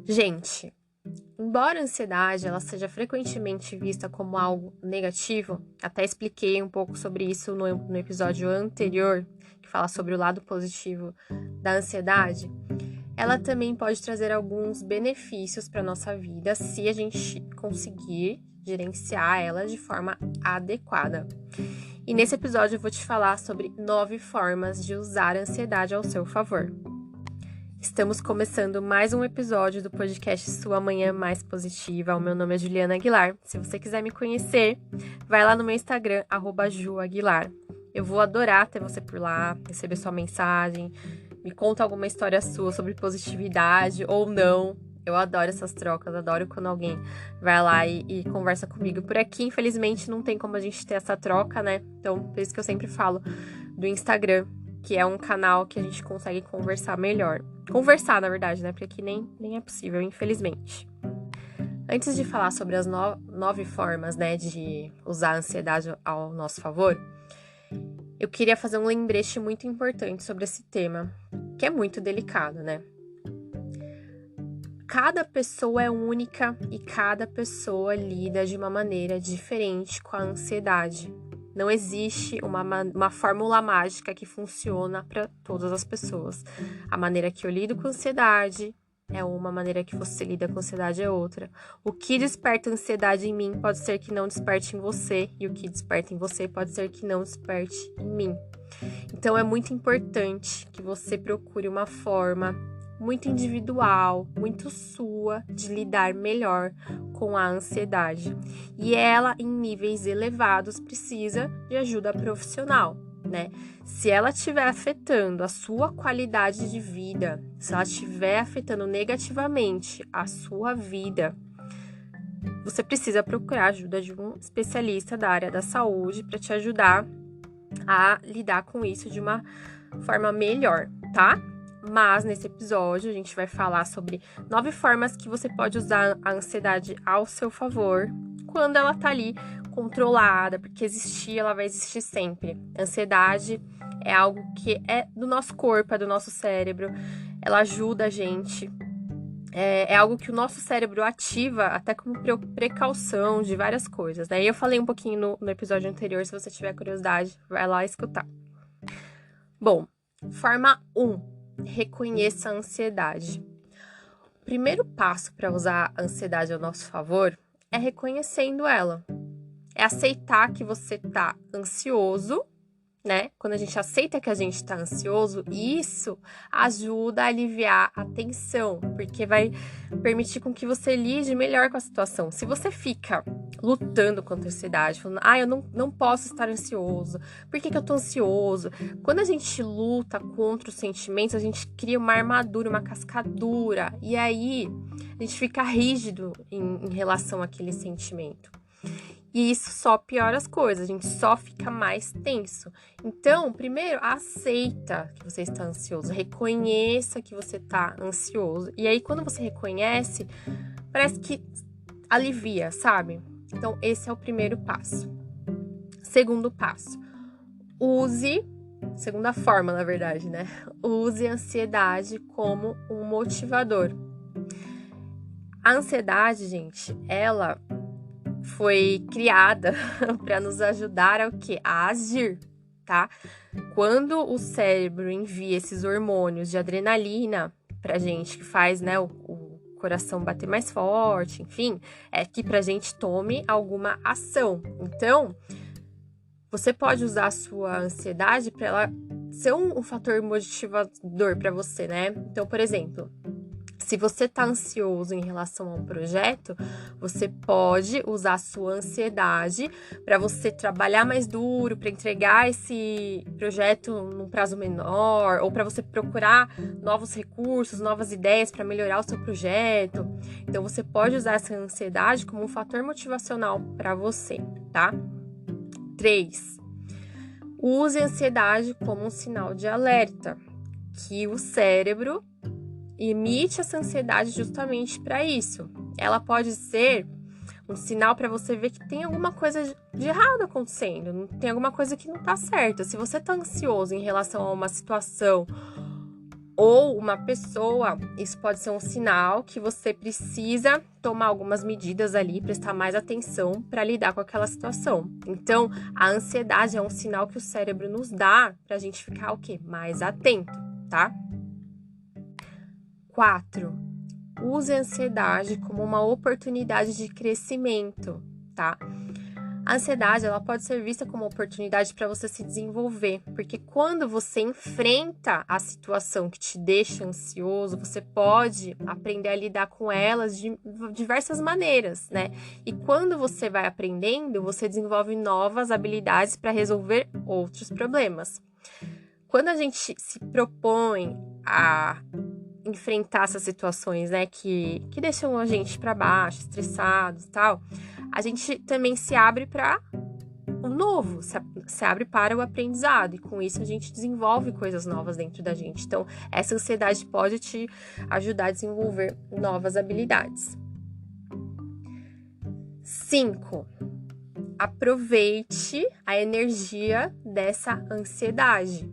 Gente, embora a ansiedade ela seja frequentemente vista como algo negativo, até expliquei um pouco sobre isso no episódio anterior, que fala sobre o lado positivo da ansiedade, ela também pode trazer alguns benefícios para nossa vida se a gente conseguir gerenciar ela de forma adequada. E nesse episódio eu vou te falar sobre 9 formas de usar a ansiedade ao seu favor. Estamos começando mais um episódio do podcast Sua Manhã Mais Positiva. O meu nome é Juliana Aguilar. Se você quiser me conhecer, vai lá no meu Instagram, @juaguilar. Eu vou adorar ter você por lá, receber sua mensagem, me conta alguma história sua sobre positividade ou não. Eu adoro essas trocas, adoro quando alguém vai lá e conversa comigo. Por aqui, infelizmente, não tem como a gente ter essa troca, né? Então, por isso que eu sempre falo do Instagram, que é um canal que a gente consegue conversar melhor. Conversar, na verdade, né? Porque aqui nem é possível, infelizmente. Antes de falar sobre as 9 formas, né, de usar a ansiedade ao nosso favor, eu queria fazer um lembrete muito importante sobre esse tema, que é muito delicado, né? Cada pessoa é única e cada pessoa lida de uma maneira diferente com a ansiedade. Não existe uma fórmula mágica que funciona para todas as pessoas. A maneira que eu lido com ansiedade é uma, maneira que você lida com ansiedade é outra. O que desperta ansiedade em mim pode ser que não desperte em você, e o que desperta em você pode ser que não desperte em mim. Então é muito importante que você procure uma forma muito individual, muito sua, de lidar melhor com a ansiedade. E ela, em níveis elevados, precisa de ajuda profissional, né? Se ela estiver afetando a sua qualidade de vida, se ela estiver afetando negativamente a sua vida, você precisa procurar a ajuda de um especialista da área da saúde para te ajudar a lidar com isso de uma forma melhor, tá? Mas nesse episódio a gente vai falar sobre 9 formas que você pode usar a ansiedade ao seu favor quando ela tá ali controlada, porque existir, ela vai existir sempre. A ansiedade é algo que é do nosso corpo, é do nosso cérebro, ela ajuda a gente. É algo que o nosso cérebro ativa até como precaução de várias coisas, né? E eu falei um pouquinho no episódio anterior, se você tiver curiosidade, vai lá escutar. Bom, forma 1. Reconheça a ansiedade. O primeiro passo para usar a ansiedade ao nosso favor é reconhecendo ela. É aceitar que você está ansioso, né? Quando a gente aceita que a gente está ansioso, isso ajuda a aliviar a tensão, porque vai permitir com que você lide melhor com a situação. Se você fica lutando contra a ansiedade, falando, eu não posso estar ansioso, por que eu tô ansioso? Quando a gente luta contra os sentimentos, a gente cria uma armadura, uma cascadura, e aí a gente fica rígido em relação àquele sentimento. E isso só piora as coisas, a gente só fica mais tenso. Então, primeiro, aceita que você está ansioso, reconheça que você está ansioso. E aí, quando você reconhece, parece que alivia, sabe? Então, esse é o primeiro passo. Segundo passo, segunda forma, na verdade, né? Use a ansiedade como um motivador. A ansiedade, gente, ela foi criada para nos ajudar a quê? A agir, tá? Quando o cérebro envia esses hormônios de adrenalina pra gente, que faz, né, o coração bater mais forte, enfim, é que pra gente tome alguma ação. Então, você pode usar a sua ansiedade para ela ser um fator motivador para você, né? Então, por exemplo, se você está ansioso em relação a um projeto, você pode usar a sua ansiedade para você trabalhar mais duro, para entregar esse projeto num prazo menor, ou para você procurar novos recursos, novas ideias para melhorar o seu projeto. Então, você pode usar essa ansiedade como um fator motivacional para você, tá? 3. Use a ansiedade como um sinal de alerta, que o cérebro emite essa ansiedade justamente para isso. Ela pode ser um sinal para você ver que tem alguma coisa de errado acontecendo, tem alguma coisa que não tá certa. Se você tá ansioso em relação a uma situação ou uma pessoa, isso pode ser um sinal que você precisa tomar algumas medidas ali, prestar mais atenção para lidar com aquela situação. Então, a ansiedade é um sinal que o cérebro nos dá para a gente ficar o quê? Mais atento, tá? 4. Use a ansiedade como uma oportunidade de crescimento, tá? A ansiedade, ela pode ser vista como uma oportunidade para você se desenvolver, porque quando você enfrenta a situação que te deixa ansioso, você pode aprender a lidar com elas de diversas maneiras, né? E quando você vai aprendendo, você desenvolve novas habilidades para resolver outros problemas. Quando a gente se propõe a enfrentar essas situações, né, que deixam a gente para baixo, estressados e tal, a gente também se abre para o novo, se abre para o aprendizado, e com isso a gente desenvolve coisas novas dentro da gente. Então, essa ansiedade pode te ajudar a desenvolver novas habilidades. 5. Aproveite a energia dessa ansiedade.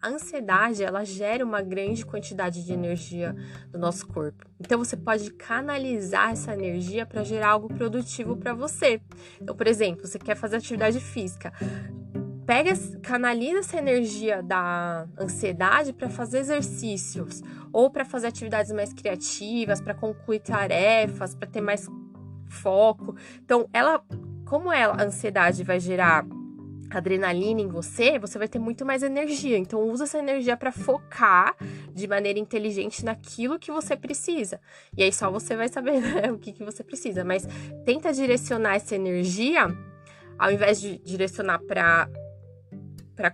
A ansiedade, ela gera uma grande quantidade de energia no nosso corpo. Então, você pode canalizar essa energia para gerar algo produtivo para você. Então, por exemplo, você quer fazer atividade física. Canaliza essa energia da ansiedade para fazer exercícios ou para fazer atividades mais criativas, para concluir tarefas, para ter mais foco. Então, a ansiedade vai gerar adrenalina em você, você vai ter muito mais energia. Então, usa essa energia para focar de maneira inteligente naquilo que você precisa. E aí só você vai saber, né, o que você precisa. Mas tenta direcionar essa energia, ao invés de direcionar para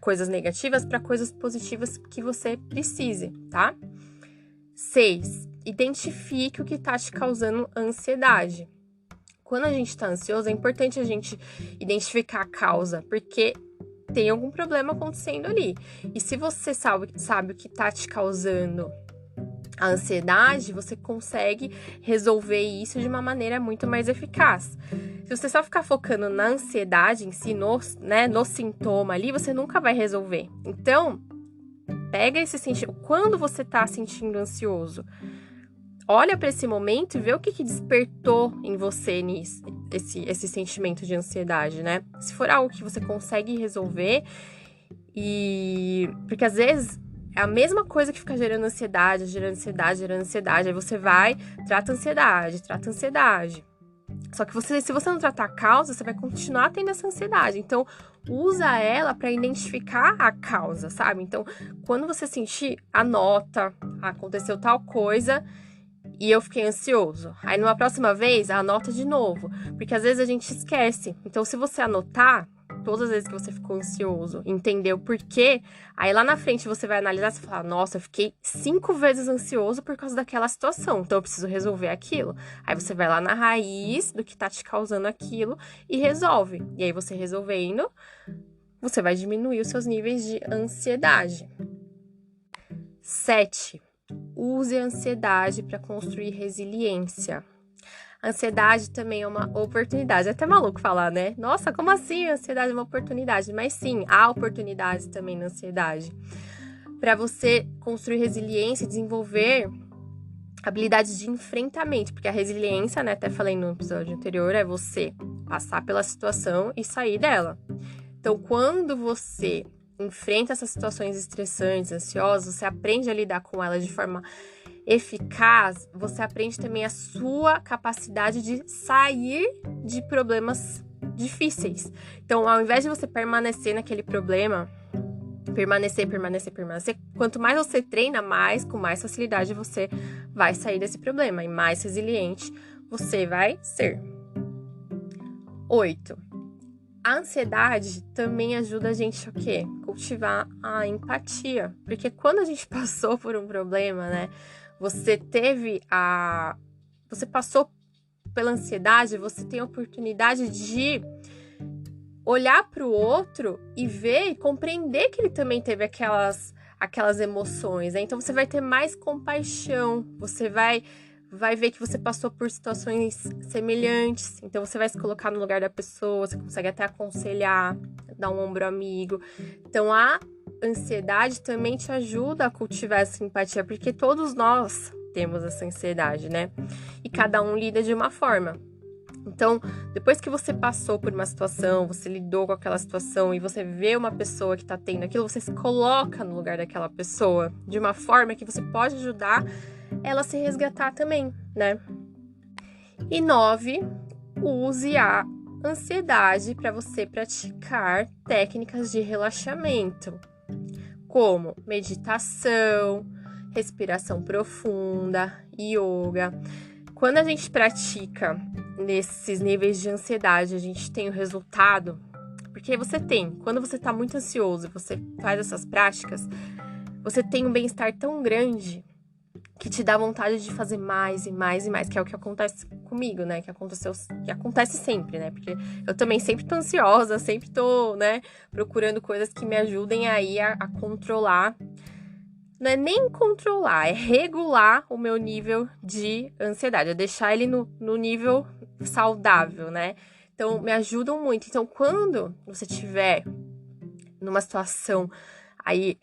coisas negativas, para coisas positivas que você precise, tá? 6. Identifique o que está te causando ansiedade. Quando a gente está ansioso, é importante a gente identificar a causa, porque tem algum problema acontecendo ali. E se você sabe o que está te causando a ansiedade, você consegue resolver isso de uma maneira muito mais eficaz. Se você só ficar focando na ansiedade em si, no sintoma ali, você nunca vai resolver. Então, pega esse sentimento. Quando você está sentindo ansioso, olha para esse momento e vê o que despertou em você nisso, esse sentimento de ansiedade, né? Se for algo que você consegue resolver, porque às vezes é a mesma coisa que fica gerando ansiedade. Aí você vai, trata a ansiedade. Só que se você não tratar a causa, você vai continuar tendo essa ansiedade. Então, usa ela para identificar a causa, sabe? Então, quando você sentir, anota, aconteceu tal coisa e eu fiquei ansioso. Aí, numa próxima vez, anota de novo. Porque às vezes a gente esquece. Então, se você anotar todas as vezes que você ficou ansioso, entender o porquê, aí lá na frente você vai analisar e falar, nossa, eu fiquei 5 vezes ansioso por causa daquela situação, então eu preciso resolver aquilo. Aí você vai lá na raiz do que tá te causando aquilo e resolve. E aí você resolvendo, você vai diminuir os seus níveis de ansiedade. 7. Use a ansiedade para construir resiliência. A ansiedade também é uma oportunidade. É até maluco falar, né? Nossa, como assim a ansiedade é uma oportunidade? Mas sim, há oportunidades também na ansiedade. Para você construir resiliência e desenvolver habilidades de enfrentamento. Porque a resiliência, né? Até falei no episódio anterior, é você passar pela situação e sair dela. Então, quando você enfrenta essas situações estressantes, ansiosas, você aprende a lidar com elas de forma eficaz, você aprende também a sua capacidade de sair de problemas difíceis. Então, ao invés de você permanecer naquele problema, permanecer, quanto mais você treina, com mais facilidade você vai sair desse problema e mais resiliente você vai ser. 8. A ansiedade também ajuda a gente a quê? Cultivar a empatia. Porque quando a gente passou por um problema, né? Você passou pela ansiedade, você tem a oportunidade de olhar para o outro e ver e compreender que ele também teve aquelas emoções, né? Então você vai ter mais compaixão, você vai ver que você passou por situações semelhantes, então você vai se colocar no lugar da pessoa, você consegue até aconselhar, dar um ombro amigo. Então a ansiedade também te ajuda a cultivar essa empatia, porque todos nós temos essa ansiedade, né? E cada um lida de uma forma. Então, depois que você passou por uma situação, você lidou com aquela situação e você vê uma pessoa que tá tendo aquilo, você se coloca no lugar daquela pessoa de uma forma que você pode ajudar ela a se resgatar também, né? E 9, use a ansiedade para você praticar técnicas de relaxamento, como meditação, respiração profunda, yoga. Quando a gente pratica nesses níveis de ansiedade, a gente tem o resultado, porque quando você está muito ansioso, você faz essas práticas, você tem um bem-estar tão grande que te dá vontade de fazer mais e mais e mais, que é o que acontece comigo, né? Que acontece sempre, né? Porque eu também sempre tô ansiosa, sempre tô, né, procurando coisas que me ajudem aí a controlar. Não é nem controlar, é regular o meu nível de ansiedade, é deixar ele no nível saudável, né? Então, me ajudam muito. Então, quando você tiver numa situação aí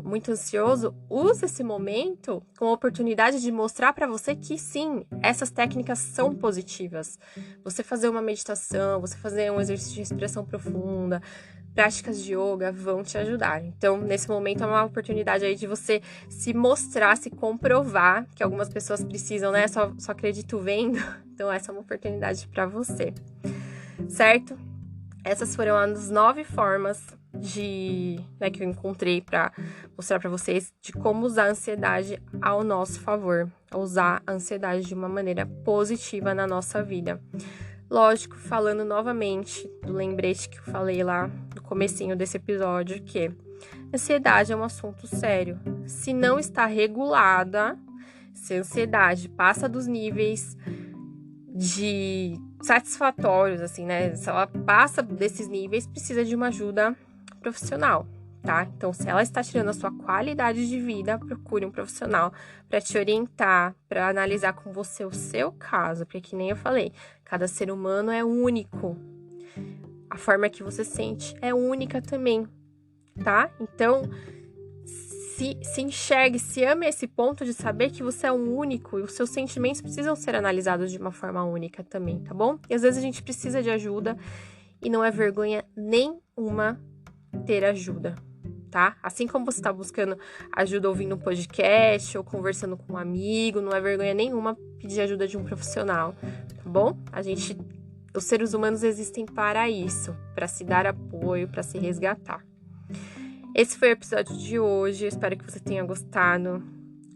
muito ansioso, use esse momento como oportunidade de mostrar para você que sim, essas técnicas são positivas. Você fazer uma meditação, você fazer um exercício de respiração profunda, práticas de yoga vão te ajudar. Então, nesse momento é uma oportunidade aí de você se mostrar, se comprovar, que algumas pessoas precisam, né? Só acredito vendo. Então, essa é uma oportunidade para você, certo? Essas foram as 9 formas que eu encontrei para mostrar para vocês de como usar a ansiedade ao nosso favor, usar a ansiedade de uma maneira positiva na nossa vida. Lógico, falando novamente do lembrete que eu falei lá no comecinho desse episódio, que ansiedade é um assunto sério. Se não está regulada, se a ansiedade passa dos níveis de satisfatórios, assim, né? Se ela passa desses níveis, precisa de uma ajuda profissional, tá? Então, se ela está tirando a sua qualidade de vida, procure um profissional para te orientar, para analisar com você o seu caso, porque que nem eu falei, cada ser humano é único. A forma que você sente é única também, tá? Então, se enxergue, se ame esse ponto de saber que você é um único e os seus sentimentos precisam ser analisados de uma forma única também, tá bom? E às vezes a gente precisa de ajuda e não é vergonha nenhuma ter ajuda, tá? Assim como você tá buscando ajuda ouvindo um podcast ou conversando com um amigo, não é vergonha nenhuma pedir ajuda de um profissional, tá bom? Os seres humanos existem para isso, para se dar apoio, para se resgatar. Esse foi o episódio de hoje, eu espero que você tenha gostado.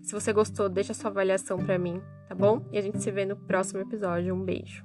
Se você gostou, deixa sua avaliação pra mim, tá bom? E a gente se vê no próximo episódio. Um beijo.